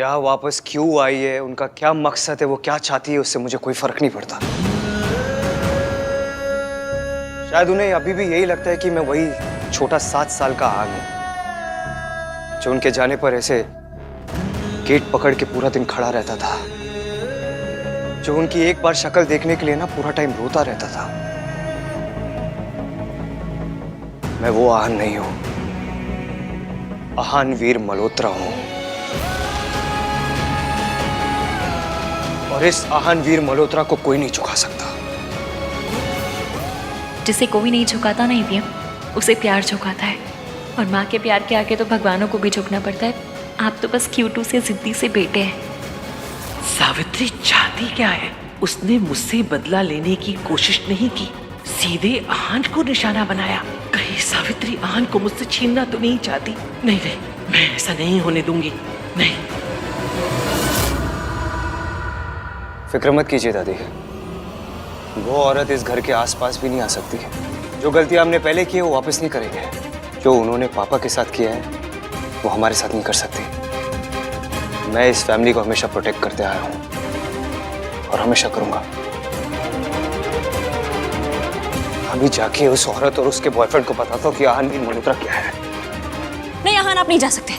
यहाँ वापस क्यों आई है, उनका क्या मकसद है, वो क्या चाहती है, उससे मुझे कोई फर्क नहीं पड़ता। शायद उन्हें अभी भी यही लगता है कि मैं वही छोटा 7 साल का आन हूं, जो उनके जाने पर ऐसे गेट पकड़ के पूरा दिन खड़ा रहता था, जो उनकी एक बार शक्ल देखने के लिए ना पूरा टाइम रोता रहता था। मैं वो आहान नहीं हूं, आहान वीर मल्होत्रा हूं। और इस आहान वीर मल्होत्रा को कोई नहीं झुका सकता। जिसे कोई नहीं झुकाता ना ईवीएम, उसे प्यार झुकाता है। और माँ के प्यार के आगे तो भगवानों को भी झुकना पड़ता है। आप तो बस क्यूटू से जिद्दी से बेटे हैं। सावित्री चाहती क्या है? उसने मुझसे बदला लेने की कोशिश नहीं की, सीधे आहान को निशाना बनाया। कहीं सावित्री आहान को मुझसे छीनना तो नहीं चाहती? नहीं नहीं, मैं ऐसा नहीं होने दूंगी। नहीं। फिक्र मत कीजिए दादी, वो औरत इस घर के आसपास भी नहीं आ सकती। जो गलती हमने पहले की है वो वापस नहीं करेंगे। जो उन्होंने पापा के साथ किया है वो हमारे साथ नहीं कर सकती। मैं इस फैमिली को हमेशा प्रोटेक्ट करते आया हूं और हमेशा करूंगा। अभी जाके उस औरत और उसके बॉयफ्रेंड को बताता हूं कि आहान वीर मल्होत्रा क्या है। नहीं आहान, आप नहीं जा सकते।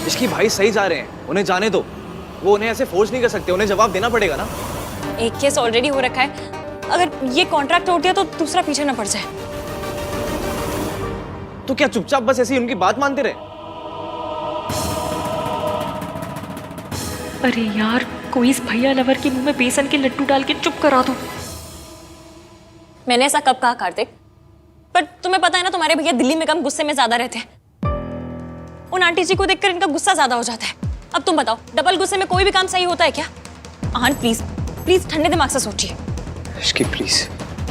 इसकी भाई सही जा रहे हैं, उन्हें जाने दो। वो उन्हें ऐसे फोर्स नहीं कर सकते, उन्हें जवाब देना पड़ेगा ना। एक केस ऑलरेडी हो रखा है, अगर ये कॉन्ट्रैक्ट तोड़ दिया तो दूसरा पीछे ना पड़ जाए। तो क्या चुपचाप बस ऐसी उनकी बात मानते रहे? अरे यार, कोई इस भैया लवर के मुंह में बेसन के लड्डू डाल के चुप करा दो। मैंने ऐसा कब कहा कार्तिक? पर तुम्हें पता है ना, तुम्हारे भैया दिल्ली में कम गुस्से में ज्यादा रहते हैं। उन आंटी जी को देखकर इनका गुस्सा ज्यादा हो जाता है। अब तुम बताओ, डबल गुस्से में कोई भी काम सही होता है क्या? आहान प्लीज प्लीज ठंडे दिमाग से सोचिए। Ishki please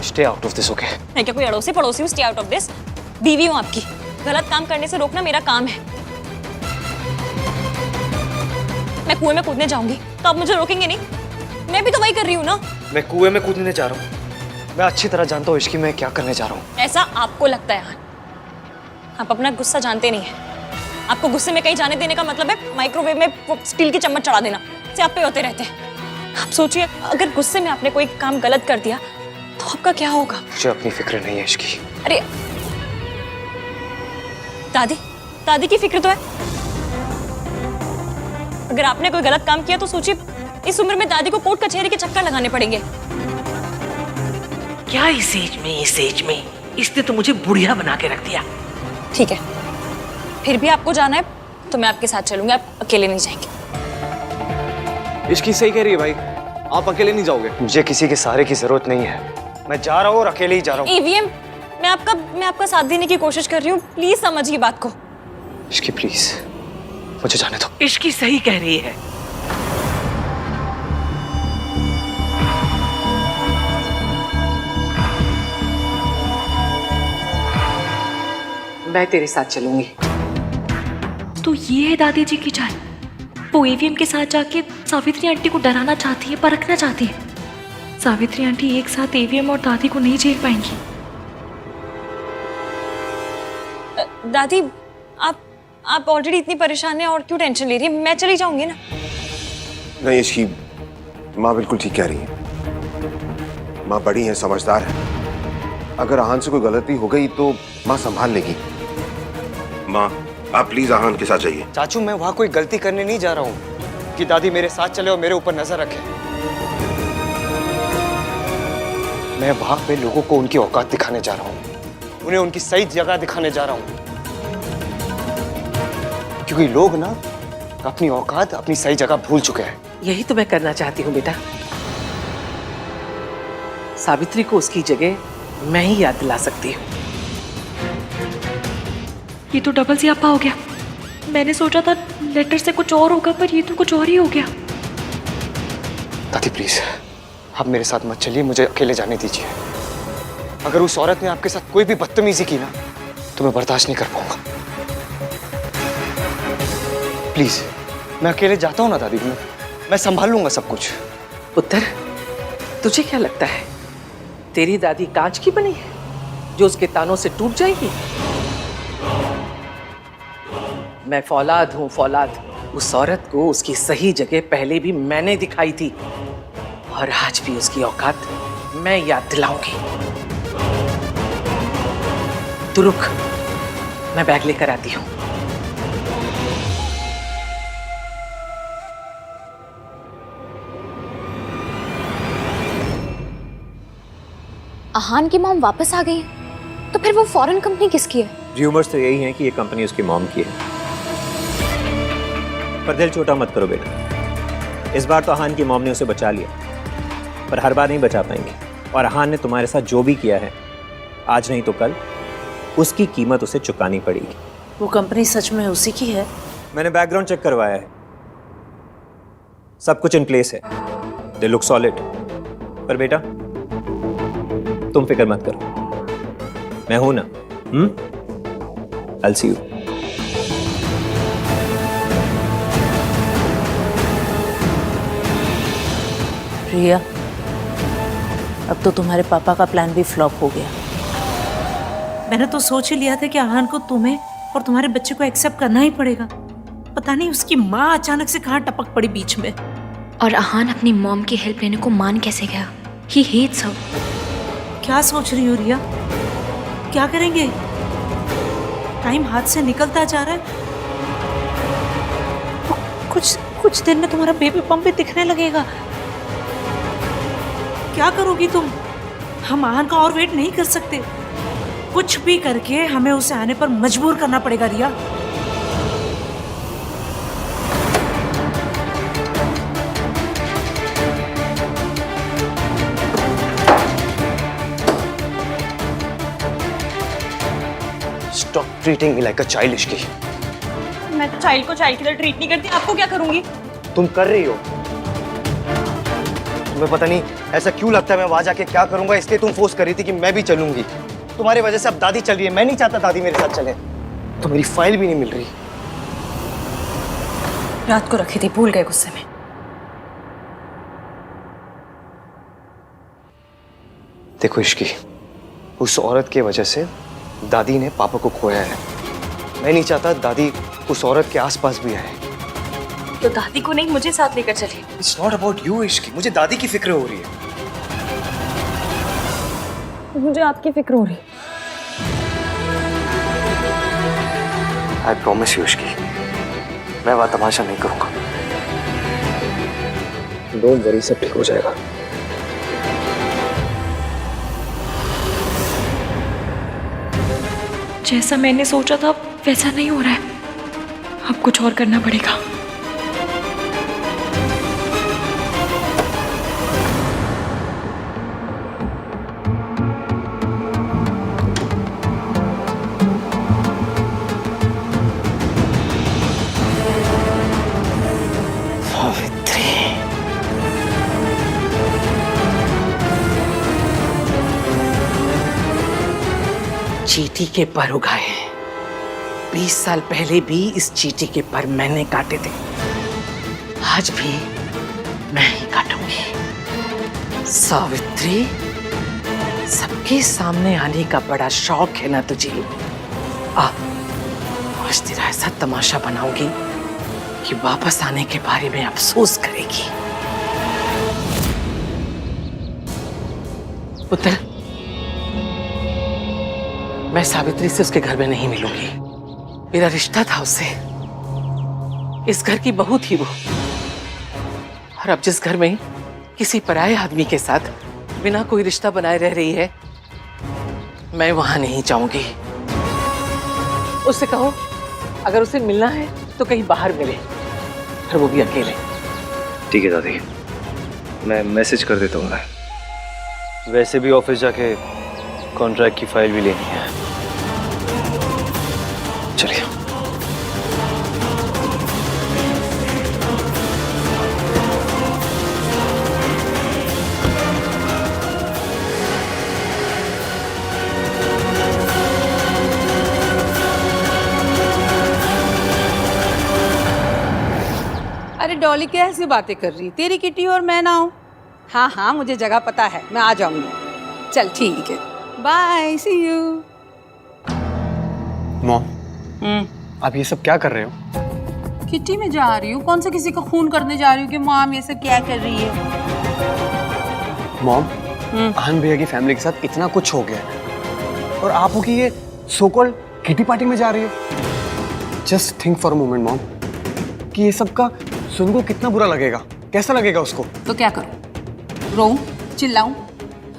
stay out of this, okay? मैं क्या कोई अड़ोसी पड़ोसी हूँ स्टे आउट ऑफ दिस? बीवी हूँ आपकी, गलत काम करने से रोकना मेरा काम है। मैं कुएं में कूदने जाऊंगी तो आप मुझे रोकेंगे नहीं? मैं भी तो वही कर रही हूँ ना। मैं कुएं में कूदने जा रहा हूँ। मैं अच्छी तरह जानता हूँ इश्की मैं क्या करने जा रहा हूँ। ऐसा आपको लगता है आहान, आप अपना गुस्सा जानते नहीं है। आपको गुस्से में कहीं जाने देने का मतलब है माइक्रोवेव में स्टील की चम्मच चढ़ा देना। से आप पे होते रहते हैं। आप सोचिए, अगर गुस्से में आपने कोई काम गलत कर दिया तो आपका क्या होगा? मुझे अपनी फिक्र नहीं है इश्की। अरे दादी, दादी की फिक्र तो है। अगर आपने कोई गलत काम किया तो सोचिए, इस उम्र में दादी को कोर्ट कचहरी के चक्कर लगाने पड़ेंगे। क्या इस एज में इसने तो मुझे बुढ़िया बना के रख दिया। ठीक है, फिर भी आपको जाना है तो मैं आपके साथ चलूंगी, आप अकेले नहीं जाएंगे। इश्की सही कह रही है भाई, आप अकेले नहीं जाओगे। मुझे किसी के सहारे की जरूरत नहीं है। मैं जा रहा हूँ और अकेले ही जा रहा हूँ। ईवीएम, मैं आपका साथ देने की कोशिश कर रही हूँ, प्लीज समझिए बात को। इश्की प्लीज मुझे जाने दो। इश्की सही कह रही है। मैं तेरे साथ चलूंगी। तो ये है दादी जी की चाल। वो ईवीएम के साथ जाके सावित्री आंटी को डराना चाहती है, परखना चाहती है। सावित्री आंटी एक साथ ईवीएम और दादी को नहीं झेल पाएंगी। दादी, आप ऑलरेडी इतनी परेशान हैं और क्यों टेंशन ले रही है? मैं चली जाऊंगी ना। नहीं, इसकी माँ बिल्कुल ठीक कह रही है। माँ बड़ी है, समझदार है। अगर आहान से कोई गलती हो गई तो माँ संभाल लेगी। माँ, आप प्लीज आहान के साथ जाइए। चाचू, मैं वहां कोई गलती करने नहीं जा रहा हूँ कि दादी मेरे साथ चले और मेरे ऊपर नजर रखे। मैं वहां पे लोगों को उनकी औकात दिखाने जा रहा हूँ, उन्हें उनकी सही जगह दिखाने जा रहा हूँ। क्योंकि लोग ना अपनी औकात, अपनी सही जगह भूल चुके हैं। यही तो मैं करना चाहती हूँ बेटा। सावित्री को उसकी जगह मैं ही याद दिला सकती हूँ। ये तो डबल सियापा हो गया। मैंने सोचा था लेटर से कुछ और होगा, पर ये तो कुछ और ही हो गया। दादी प्लीज आप मेरे साथ मत चलिए, मुझे अकेले जाने दीजिए। अगर उस औरत ने आपके साथ कोई भी बदतमीजी की ना तो मैं बर्दाश्त नहीं कर पाऊंगा। प्लीज मैं अकेले जाता हूँ ना दादी, मैं संभाल लूंगा सब कुछ। पुत्र, तुझे क्या लगता है तेरी दादी कांच की बनी है जो उसके तानों से टूट जाएगी? मैं फौलाद हूँ, फौलाद। उस औरत को उसकी सही जगह पहले भी मैंने दिखाई थी, और आज भी उसकी औकात मैं याद दिलाऊंगी। तू रुक, मैं बैग लेकर आती हूँ। आहान की मॉम वापस आ गई है, तो फिर वो फॉरेन कंपनी किसकी है? र्यूमर्स तो यही हैं कि ये कंपनी उसकी मॉम की है। पर दिल छोटा मत करो बेटा, इस बार तो आहान की मॉम ने उसे बचा लिया, पर हर बार नहीं बचा पाएंगे। और आहान ने तुम्हारे साथ जो भी किया है, आज नहीं तो कल उसकी कीमत उसे चुकानी पड़ेगी। वो कंपनी सच में उसी की है? मैंने बैकग्राउंड चेक करवाया है, सब कुछ इन प्लेस है, दे लुक सॉलिड। पर बेटा तुम फिक्र मत करो, मैं हूं ना। I'll see you. रिया, अब तो तुम्हारे पापा का प्लान भी फ्लॉप हो गया। मैंने तो सोच ही लिया था कि आहान को तुम्हें और तुम्हारे बच्चे को एक्सेप्ट करना ही पड़ेगा। पता नहीं उसकी माँ अचानक से कहाँ टपक पड़ी बीच में। और आहान अपनी मॉम की हेल्प लेने को मान कैसे गया? He hates her. क्या सोच रही हो रिया? क्या करेंगे? टाइम हाथ से निकलता जा रहा है। कुछ दिन में तुम्हारा बेबी बम भी दिखने लगेगा। क्या करोगी तुम? हम आहान का और वेट नहीं कर सकते। कुछ भी करके हमें उसे आने पर मजबूर करना पड़ेगा रिया। Stop treating me like a child, Ishki. मैं तो चाइल्ड को चाइल्ड की तरह ट्रीट नहीं करती, आपको क्या करूंगी? तुम कर रही हो। तुम्हें पता नहीं ऐसा क्यों लगता है मैं वहां जाके क्या करूंगा, इसलिए तुम फोर्स कर रही थी कि मैं भी चलूंगी। तुम्हारी वजह से अब दादी चल रही है, मैं नहीं चाहता दादी मेरे साथ चले। तो मेरी फाइल भी नहीं मिल रही। रात को रखी थी, भूल गए गुस्से में। देखो इश्की, उस औरत की वजह से दादी ने पापा को खोया है। मैं नहीं चाहता दादी उस औरत के आसपास भी आए। तो दादी को नहीं, मुझे साथ लेकर चलिए। It's not about you Ishki, मुझे दादी की फिक्र हो रही है। मुझे आपकी फिक्र हो रही। आई प्रॉमिस यू इश्की, मैं वहां तमाशा नहीं करूंगा। डोंट वरी, सब ठीक हो जाएगा। जैसा मैंने सोचा था वैसा नहीं हो रहा है, अब कुछ और करना पड़ेगा। चींटी के पर उगाए हैं। 20 साल पहले भी इस चींटी के पर मैंने काटे थे, आज भी मैं ही काटूंगी। सावित्री, सबके सामने आने का बड़ा शौक है ना तुझे? आज तेरा ऐसा तमाशा बनाऊंगी कि वापस आने के बारे में अफसोस करेगी। पुत्र, मैं सावित्री से उसके घर में नहीं मिलूंगी। मेरा रिश्ता था उससे, इस घर की बहू थी वो। और अब जिस घर में किसी पराये आदमी के साथ बिना कोई रिश्ता बनाए रह रही है, मैं वहां नहीं जाऊंगी। उससे कहो अगर उसे मिलना है तो कहीं बाहर मिले, और वो भी अकेले। ठीक है दादी, मैं मैसेज कर देता हूँ। मैं वैसे भी ऑफिस जाके कॉन्ट्रैक्ट की फाइल भी लेनी है। चलिए। अरे डॉली, क्या ऐसी बातें कर रही? तेरी किटी और मैं ना हूँ? हाँ हाँ, मुझे जगह पता है, मैं आ जाऊंगी। चल ठीक है, बाय, सी यू। मॉम, आप ये सब क्या कर रहे हो? किटी में जा रही हूँ। कौन सा किसी का खून करने जा रही हूँ कि मॉम ये सब क्या कर रही है? मॉम, आहन भैया की फैमिली के साथ इतना कुछ हो गया है और आप हो कि ये सो कॉल्ड किटी पार्टी में जा रही हो। Just think for a moment mom कि ये सब का सुन को कितना बुरा लगेगा, कैसा लगेगा उसको? तो क्या करूं? रोऊं? चिल्लाऊं?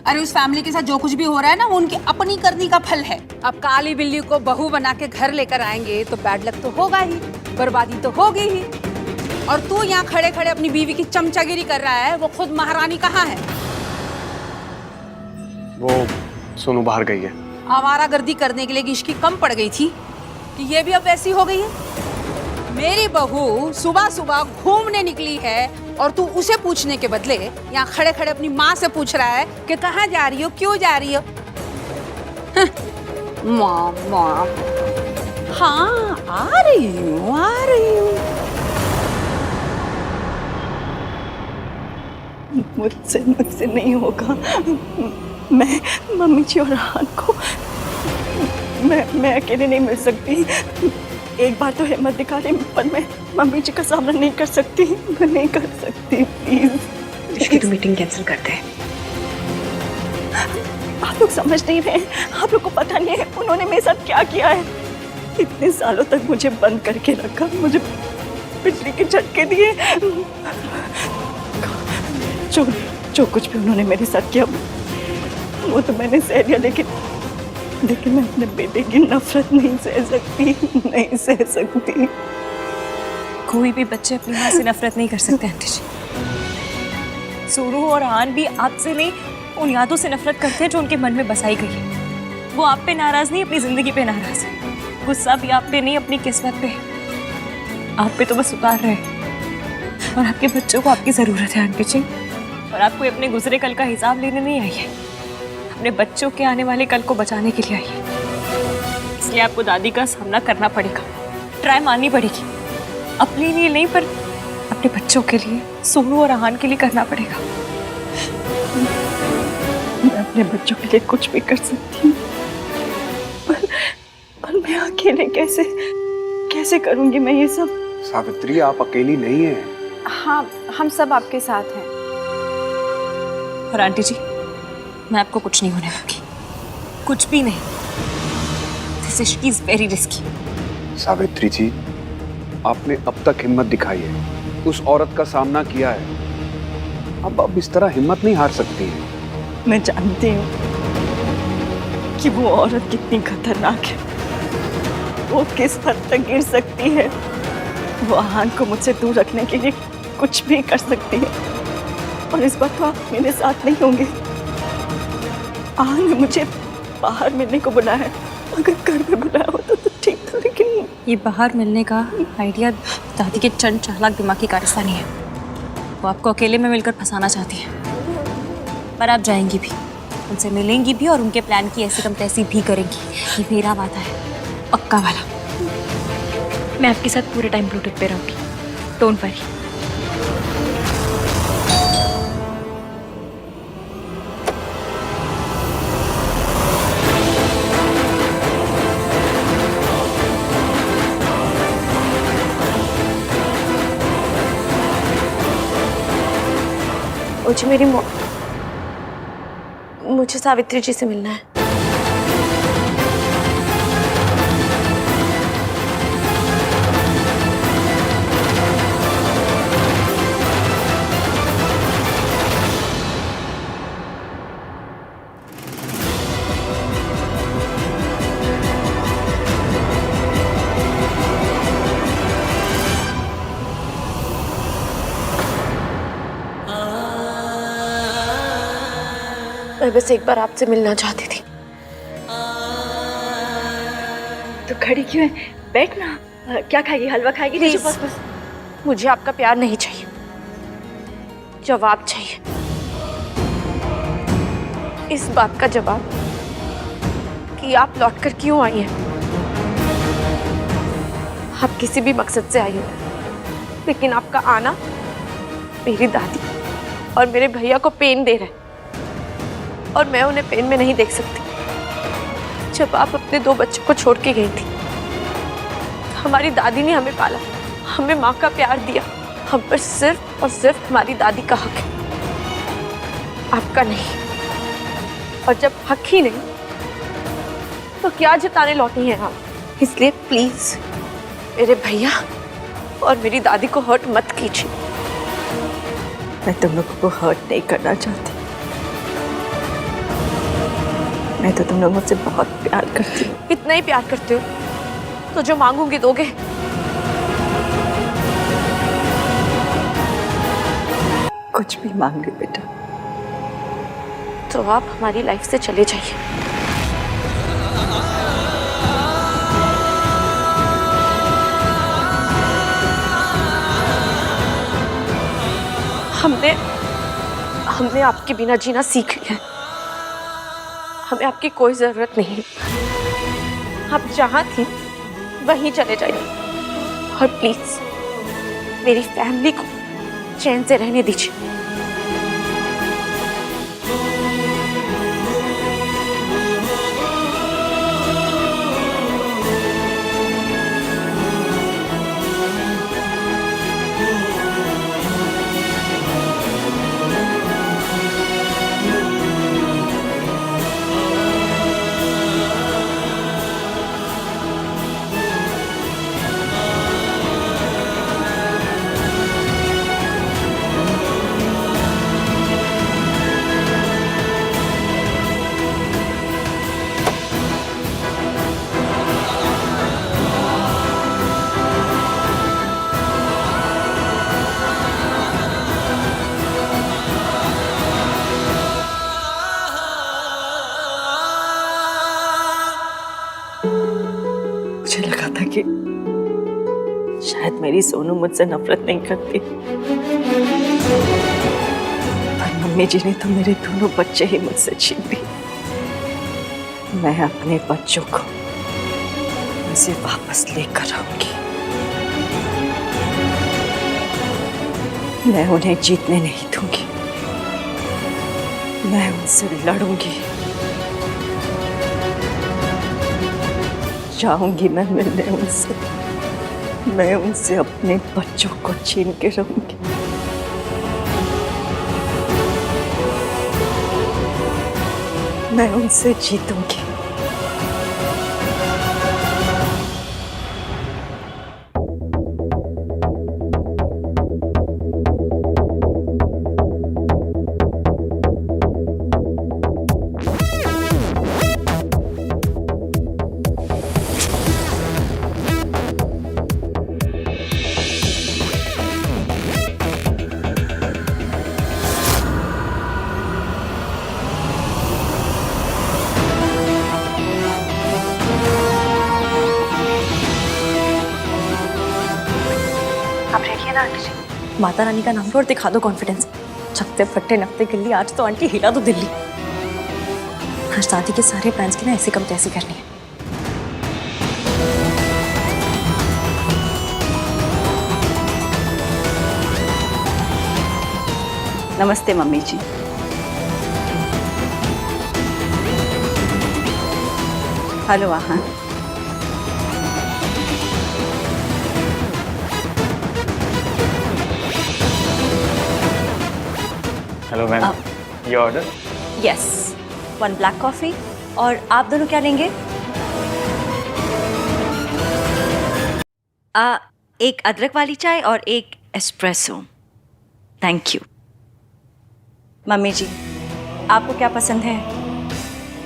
अरे उस फैमिली के साथ जो कुछ भी हो रहा है ना वो उनकी अपनी करनी का फल है। अब काली बिल्ली को बहू बना के घर लेकर आएंगे तो बैड लक तो होगा ही, बर्बादी तो होगी ही। और तू यहाँ खड़े खड़े अपनी बीवी की चमचागिरी कर रहा है, वो खुद महारानी कहाँ है? वो सोनू बाहर गई है। आवारागर्दी करने के लिए इश्की कम पड़ गई थी कि ये भी अब वैसी हो गई है? मेरी बहू सुबह सुबह घूमने निकली है और तू उसे पूछने के बदले यहाँ खड़े खड़े अपनी माँ से पूछ रहा है कि कहाँ जा रही हो, क्यों जा रही हो? मॉम मॉम, हाँ आ रही हूँ आ रही हूँ। मुझसे नहीं होगा। मैं मम्मी जी और रान को मैं अकेले नहीं मिल सकती। एक बार तो हिम्मत दिखा रही, पर मैं मम्मी जी का सामना नहीं कर सकती। मैं नहीं कर सकती, प्लीज। इसकी तो मीटिंग कैंसिल करते हैं। आप लोग समझ नहीं रहे, आप लोग को पता नहीं है उन्होंने मेरे साथ क्या किया है। इतने सालों तक मुझे बंद करके रखा, मुझे बिजली के झटके दिए। जो कुछ भी उन्होंने मेरे साथ किया वो तो मैंने सह लिया, लेकिन मैं अपने बेटे की नफरत नहीं सह सकती। कोई भी बच्चे अपनी माँ से नफरत नहीं कर सकते आंटी जी। सूरू और आन भी आपसे नहीं, उन यादों से नफरत करते हैं जो उनके मन में बसाई गई है। वो आप पे नाराज नहीं, अपनी जिंदगी पे नाराज है। गुस्सा भी आप पे नहीं, अपनी किस्मत पे। आप पे तो बस उतार रहे हैं। और आपके बच्चों को आपकी जरूरत है आंटी जी। और आपको अपने गुजरे कल का हिसाब लेने नहीं आई है, अपने बच्चों के आने वाले कल को बचाने के लिए आई है। इसलिए आपको दादी का सामना करना पड़ेगा, ट्राई मारनी पड़ेगी। अपने लिए नहीं, पर अपने बच्चों के लिए, सोनू और आहान के लिए करना पड़ेगा। मैं अपने बच्चों के लिए कुछ भी कर सकती हूँ, पर मैं अकेले कैसे करूँगी मैं ये सब? सावित्री, आप अकेली नहीं हैं। हाँ, हम सब आपके साथ हैं। और आंटी जी, मैं आपको कुछ नहीं होने दूंगी, कुछ भी नहीं। दिस इश्क इज वेरी रिस्की। सावित्री जी, आपने अब तक हिम्मत दिखाई है, उस औरत का सामना किया है। अब इस तरह हिम्मत नहीं हार सकती है। मैं जानती हूँ कि वो औरत कितनी खतरनाक है, वो किस हद तक गिर सकती है। वो आहान को मुझसे दूर रखने के लिए कुछ भी कर सकती है, और इस बार तो आप मेरे साथ नहीं होंगे। आहान ने मुझे बाहर मिलने को बुलाया है, अगर घर में बुलाया होता तो ठीक था, लेकिन ये बाहर मिलने का आइडिया दादी के चंद चालाक दिमाग की कारस्तानी है। वो आपको अकेले में मिलकर फंसाना चाहती है, पर आप जाएंगी भी, उनसे मिलेंगी भी और उनके प्लान की ऐसी कम तैसी भी करेंगी। ये मेरा वादा है, पक्का वाला। मैं आपके साथ पूरे टाइम ब्लूटूथ पे रहूंगी, डोंट वरी। मुझे सावित्री जी से मिलना है। मैं बस एक बार आपसे मिलना चाहती थी। तो खड़ी क्यों है? बैठ ना। क्या खाएगी? हलवा खाएगी? प्लीज, बस मुझे आपका प्यार नहीं चाहिए, जवाब चाहिए। इस बात का जवाब कि आप लौटकर क्यों आई हैं। आप किसी भी मकसद से आई हो, लेकिन आपका आना मेरी दादी और मेरे भैया को पेन दे रहा है, और मैं उन्हें पेन में नहीं देख सकती। जब आप अपने 2 बच्चों को छोड़ के गई थी, हमारी दादी ने हमें पाला, हमें माँ का प्यार दिया। हम पर सिर्फ और सिर्फ हमारी दादी का हक है, आपका नहीं। और जब हक ही नहीं तो क्या जताने लौटी हैं आप? इसलिए प्लीज मेरे भैया और मेरी दादी को हर्ट मत कीजिए। मैं तुम लोगों को हर्ट नहीं करना चाहती। मैं तो तुम लोग मुझसे बहुत प्यार करती हूँ। इतना ही प्यार करते हो तो जो मांगूंगी दोगे? कुछ भी मांग ली बेटा। तो आप हमारी लाइफ से चले जाइए। हमने आपके बिना जीना सीख लिया है। हमें आपकी कोई जरूरत नहीं। आप जहां थी वहीं चले जाइए। और प्लीज मेरी फैमिली को चैन से रहने दीजिए। मुझे लगा था कि शायद मेरी सोनू मुझसे नफरत नहीं करती, पर मम्मी जी ने तो मेरे दोनों बच्चे ही मुझसे छीन लिए। मैं अपने बच्चों को उनसे वापस लेकर आऊंगी। मैं उन्हें जीतने नहीं दूंगी। मैं उनसे लड़ूंगी। जाऊंगी मैं मिलने उनसे। मैं उनसे अपने बच्चों को छीन के रहूंगी। मैं उनसे जीतूंगी। माता रानी का नाम लो और दिखा दो कॉन्फिडेंस। छकते फट्टे नकते गिल्ली, आज तो आंटी हिला दो दिल्ली। आज शादी के सारे प्लान्स की ना ऐसी कम तैसी करनी है। नमस्ते मम्मी जी। हेलो आहा। हेलो मैम, ये ऑर्डर? Yes, 1 black coffee. और आप दोनों क्या लेंगे? एक अदरक वाली चाय और एक एस्प्रेसो। Thank you. मम्मी जी, आपको क्या पसंद है?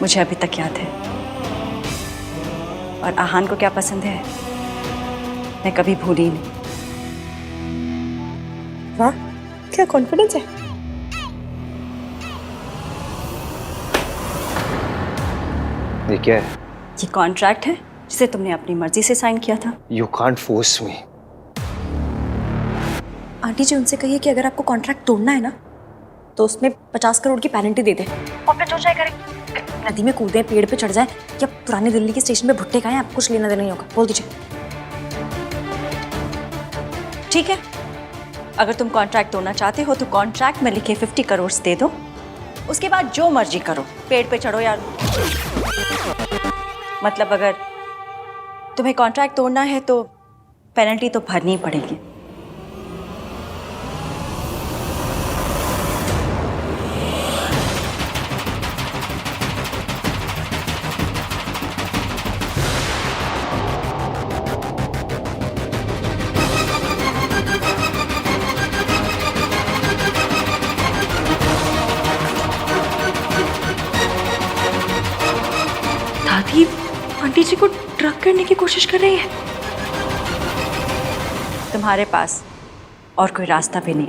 मुझे अभी तक याद है। और आहान को क्या पसंद है? मैं कभी भूली नहीं। वाह, क्या कॉन्फिडेंस है। ये क्या है? ये कॉन्ट्रैक्ट है जिसे तुमने अपनी मर्जी से साइन किया था। You can't force me. Aunty ji, उनसे कहिए कि अगर आपको कॉन्ट्रैक्ट तोड़ना है ना तो उसमें 50 करोड़ की पेनल्टी दे दे और फिर जो चाहे करें। नदी में कूदे, पेड़ पे चढ़ जाए या पुरानी दिल्ली के स्टेशन पे भुट्टे खाएं, आपको कुछ लेना देना नहीं होगा। बोल दीजिए। ठीक है, अगर तुम कॉन्ट्रैक्ट तोड़ना चाहते हो तो कॉन्ट्रैक्ट में लिखे 50 करोड़ दे दो। उसके बाद जो मर्जी करो, पेड़ पे चढ़ो यार। मतलब अगर तुम्हें कॉन्ट्रैक्ट तोड़ना है तो पेनल्टी तो भरनी ही पड़ेगी। दादी आंटी जी को ड्रग करने की कोशिश कर रही है। तुम्हारे पास और कोई रास्ता भी नहीं।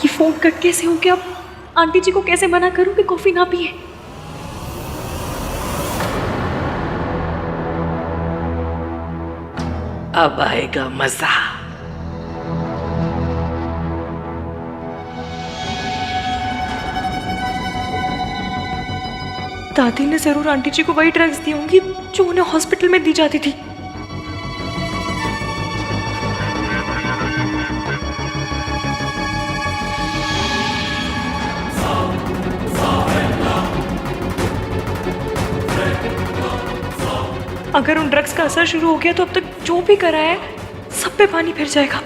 ये फोन कट कैसे हो गया? अब आंटी जी को कैसे मना करूं कि कॉफी ना पिए? अब आएगा मजा। दादी ने जरूर आंटी जी को वही ड्रग्स दी होंगी जो उन्हें हॉस्पिटल में दी जाती थी। अगर उन ड्रग्स का असर शुरू हो गया तो अब तक जो भी करा है सब पे पानी फिर जाएगा।